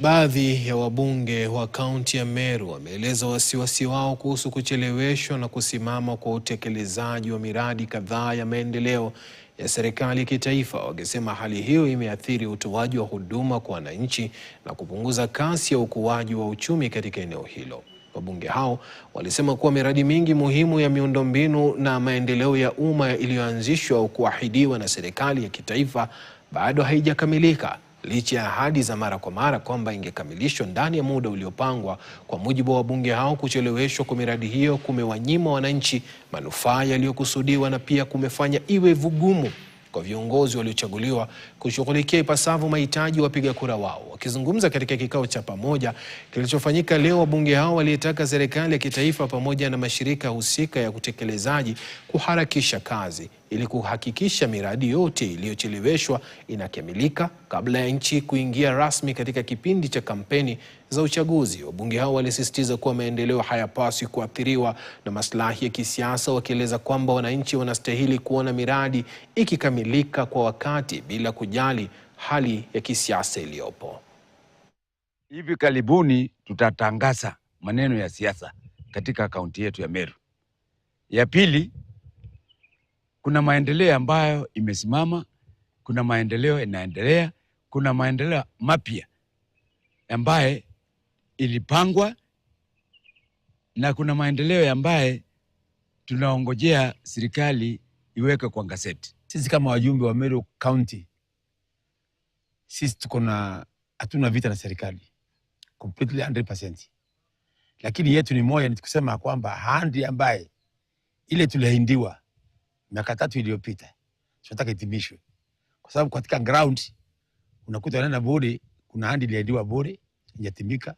Baadhi ya wabunge wa kaunti ya Meru wameeleza wasiwasi wao kuhusu kucheleweshwa na kusimama kwa utekelezaji wa miradi kadhaa ya maendeleo ya serikali ya kitaifa, wakisema hali hiyo imeathiri utoaji wa huduma kwa wananchi na kupunguza kasi ya ukuaji wa uchumi katika eneo hilo. Wabunge hao walisema kuwa miradi mingi muhimu ya miundombinu na maendeleo ya umma iliyoanzishwa au kuahidiwa na serikali ya kitaifa bado haijakamilika, licha ya ahadi za mara kwa mara kwamba ingekamilishwa ndani ya muda uliopangwa. Kwa mujibu wa wabunge hao, kucheleweshwa kwa miradi hiyo kumewanyima wananchi manufaa yaliyokusudiwa na pia kumefanya iwe vigumu kwa viongozi waliochaguliwa kushughulikia ipasavyo mahitaji wapiga kura wao. Wakizungumza katika kikao cha pamoja kilichofanyika leo, wabunge hao walitaka serikali ya kitaifa pamoja na mashirika husika ya utekelezaji kuharakisha kazi ili kuhakikisha miradi yote iliyocheleweshwa inakamilika kabla ya nchi kuingia rasmi katika kipindi cha kampeni za uchaguzi. Wabunge hao walisisitiza kuwa maendeleo hayapaswi kuathiriwa na maslahi ya kisiasa, wakieleza kwamba wananchi wanastahili kuona miradi ikikamilika kwa wakati bila kujali hali ya kisiasa iliyopo. Hivi karibuni tutatangaza maneno ya siasa katika kaunti yetu ya Meru. Ya pili, kuna maendeleo ambayo imesimama, kuna maendeleo inaendelea, kuna maendeleo mapya ambaye ilipangwa na kuna maendeleo ambaye tunaongojea serikali iweke kwa gazeti. Sisi kama wajumbe wa Meru County, sisi hatuna vita na serikali completely 100%. Lakini yetu ni moja, ni kusema kwamba handi ambaye ile tuliahindiwa miaka 3 iliyopita tunataka itimishwe, kwa sababu katika ground unakuta wanaenda bure. Kuna handi iliahindiwa bure inatimika,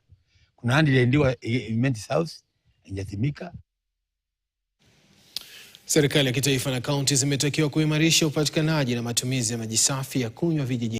kuna handi iliahindiwa Imenti South inatimika. Serikali ya kitaifa na kaunti zimetakiwa kuimarisha upatikanaji na matumizi ya maji safi ya kunywa vijijini.